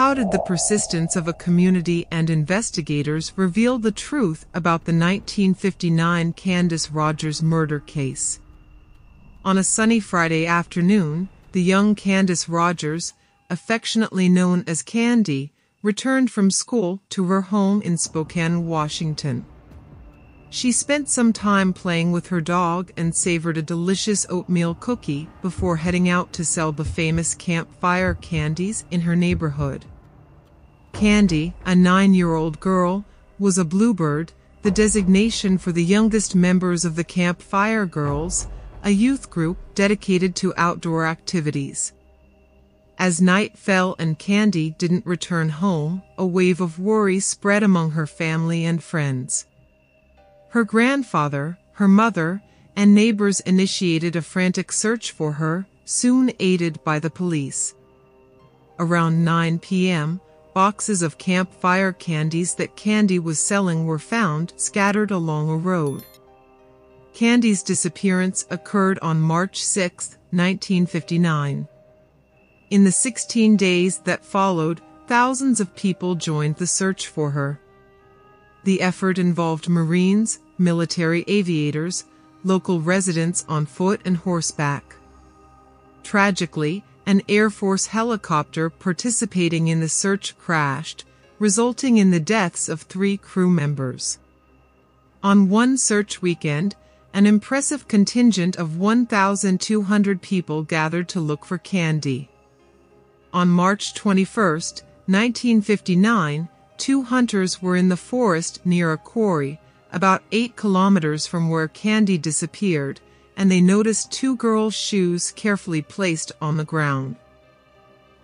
How did the persistence of a community and investigators reveal the truth about the 1959 Candace Rogers murder case? On a sunny Friday afternoon, the young Candace Rogers, affectionately known as Candy, returned from school to her home in Spokane, Washington. She spent some time playing with her dog and savored a delicious oatmeal cookie before heading out to sell the famous campfire candies in her neighborhood. Candy, a 9-year-old girl, was a bluebird, the designation for the youngest members of the Campfire Girls, a youth group dedicated to outdoor activities. As night fell and Candy didn't return home, a wave of worry spread among her family and friends. Her grandfather, her mother, and neighbors initiated a frantic search for her, soon aided by the police. Around 9 p.m., boxes of campfire candies that Candy was selling were found scattered along a road. Candy's disappearance occurred on March 6, 1959. In the 16 days that followed, thousands of people joined the search for her. The effort involved Marines, military aviators, local residents on foot and horseback. Tragically, an Air Force helicopter participating in the search crashed, resulting in the deaths of 3 crew members. On one search weekend, an impressive contingent of 1,200 people gathered to look for Candy. On March 21, 1959, 2 hunters were in the forest near a quarry, about 8 kilometers from where Candy disappeared, and they noticed 2 girls' shoes carefully placed on the ground.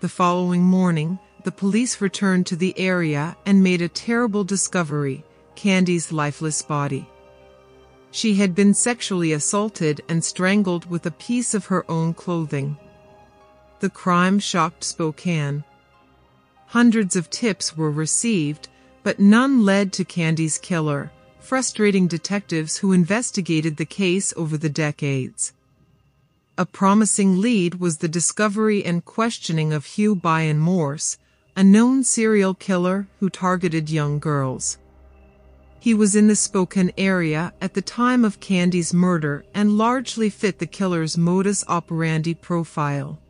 The following morning, the police returned to the area and made a terrible discovery: Candy's lifeless body. She had been sexually assaulted and strangled with a piece of her own clothing. The crime shocked Spokane. Hundreds of tips were received, but none led to Candy's killer, frustrating detectives who investigated the case over the decades. A promising lead was the discovery and questioning of Hugh Byron Morse, a known serial killer who targeted young girls. He was in the Spokane area at the time of Candy's murder and largely fit the killer's modus operandi profile.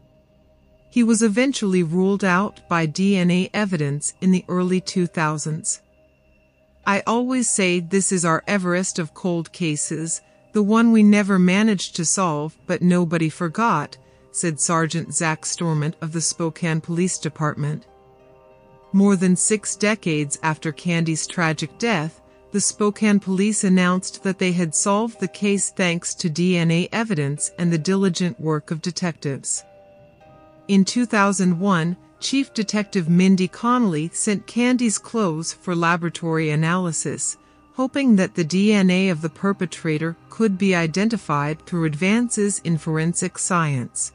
He was eventually ruled out by DNA evidence in the early 2000s. I always say this is our Everest of cold cases, the one we never managed to solve but nobody forgot, said Sergeant Zach Stormont of the Spokane Police Department. More than 6 decades after Candy's tragic death, the Spokane Police announced that they had solved the case thanks to DNA evidence and the diligent work of detectives. In 2001, Chief Detective Mindy Connolly sent Candy's clothes for laboratory analysis, hoping that the DNA of the perpetrator could be identified through advances in forensic science.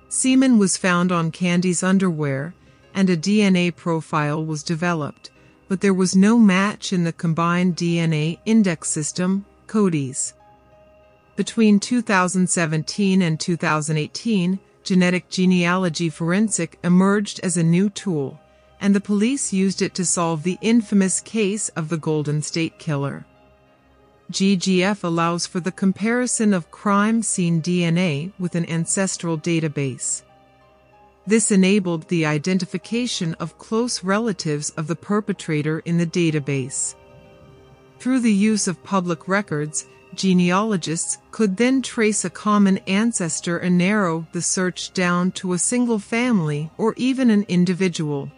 Semen was found on Candy's underwear, and a DNA profile was developed, but there was no match in the Combined DNA Index System, CODIS. Between 2017 and 2018, genetic genealogy forensic emerged as a new tool, and the police used it to solve the infamous case of the Golden State Killer. GGF allows for the comparison of crime scene DNA with an ancestral database. This enabled the identification of close relatives of the perpetrator in the database. Through the use of public records, genealogists could then trace a common ancestor and narrow the search down to a single family or even an individual.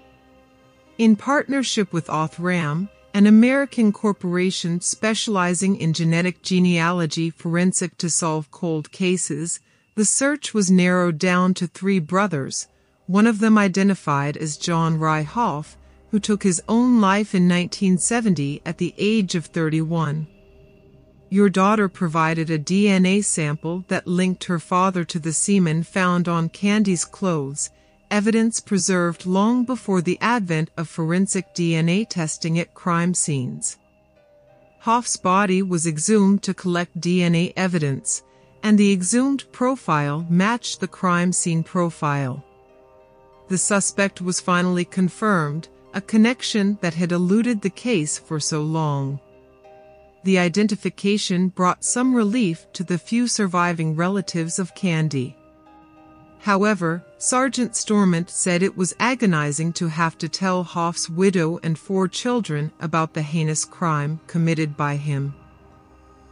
In partnership with Othram, an American corporation specializing in genetic genealogy forensic to solve cold cases, the search was narrowed down to 3 brothers, one of them identified as John Rye Hoff, who took his own life in 1970 at the age of 31. Your daughter provided a DNA sample that linked her father to the semen found on Candy's clothes, evidence preserved long before the advent of forensic DNA testing at crime scenes. Hoff's body was exhumed to collect DNA evidence, and the exhumed profile matched the crime scene profile. The suspect was finally confirmed, a connection that had eluded the case for so long. The identification brought some relief to the few surviving relatives of Candy. However, Sergeant Stormont said it was agonizing to have to tell Hoff's widow and 4 children about the heinous crime committed by him.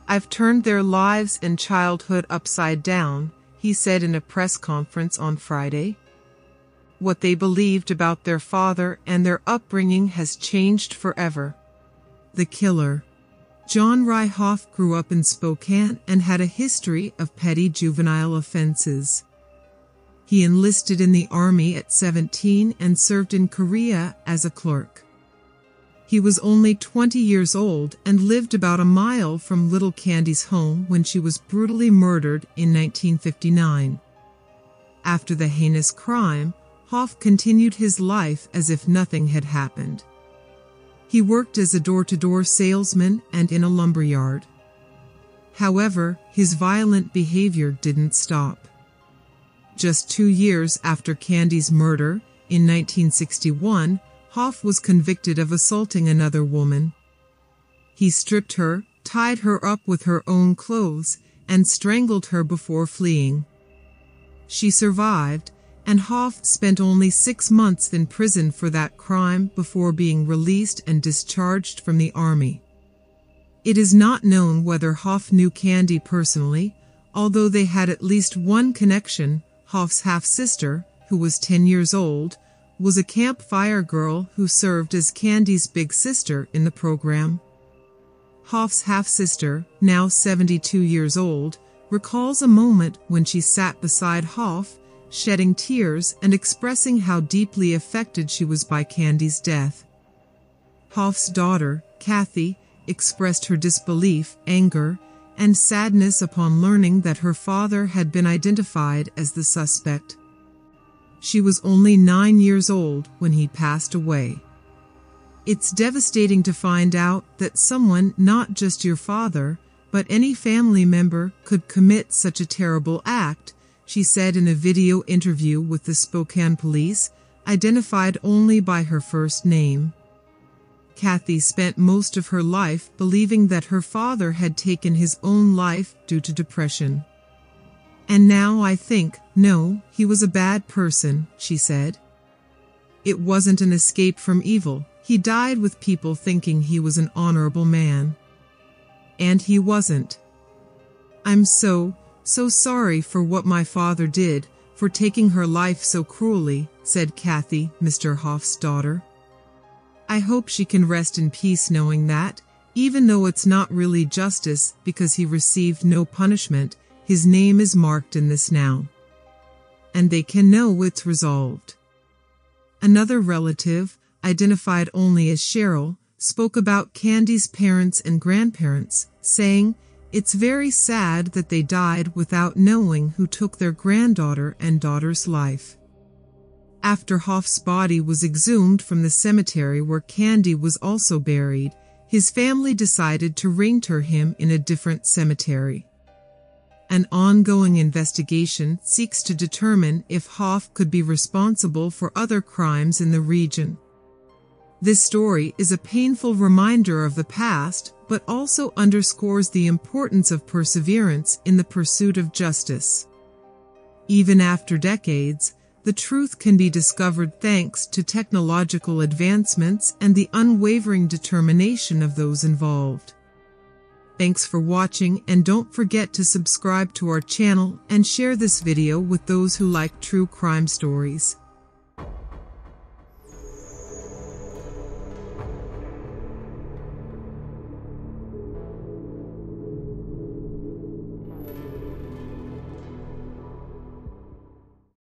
"I've turned their lives and childhood upside down," he said in a press conference on Friday. "What they believed about their father and their upbringing has changed forever." The killer, John Ry Hoff, grew up in Spokane and had a history of petty juvenile offenses. He enlisted in the Army at 17 and served in Korea as a clerk. He was only 20 years old and lived about a mile from little Candy's home when she was brutally murdered in 1959. After the heinous crime, Hoff continued his life as if nothing had happened. He worked as a door-to-door salesman and in a lumberyard. However, his violent behavior didn't stop. Just 2 years after Candy's murder, in 1961, Hoff was convicted of assaulting another woman. He stripped her, tied her up with her own clothes, and strangled her before fleeing. She survived, and Hoff spent only 6 months in prison for that crime before being released and discharged from the Army. It is not known whether Hoff knew Candy personally, although they had at least one connection. Hoff's half-sister, who was 10 years old, was a Camp Fire girl who served as Candy's big sister in the program. Hoff's half-sister, now 72 years old, recalls a moment when she sat beside Hoff, shedding tears and expressing how deeply affected she was by Candy's death. Hoff's daughter, Kathy, expressed her disbelief, anger, and sadness upon learning that her father had been identified as the suspect. She was only 9 years old when he passed away. "It's devastating to find out that someone, not just your father, but any family member, could commit such a terrible act," she said in a video interview with the Spokane police, identified only by her first name. Kathy spent most of her life believing that her father had taken his own life due to depression. "And now I think, no, he was a bad person," she said. "It wasn't an escape from evil. He died with people thinking he was an honorable man. And he wasn't. I'm so sorry for what my father did, for taking her life so cruelly," said Kathy, Mr. Hoff's daughter. "I hope she can rest in peace knowing that, even though it's not really justice because he received no punishment, his name is marked in this now. And they can know it's resolved." Another relative, identified only as Cheryl, spoke about Candy's parents and grandparents, saying, "It's very sad that they died without knowing who took their granddaughter and daughter's life." After Hoff's body was exhumed from the cemetery where Candy was also buried, his family decided to reinter him in a different cemetery. An ongoing investigation seeks to determine if Hoff could be responsible for other crimes in the region. This story is a painful reminder of the past, but also underscores the importance of perseverance in the pursuit of justice. Even after decades, the truth can be discovered thanks to technological advancements and the unwavering determination of those involved. Thanks for watching, and don't forget to subscribe to our channel and share this video with those who like true crime stories.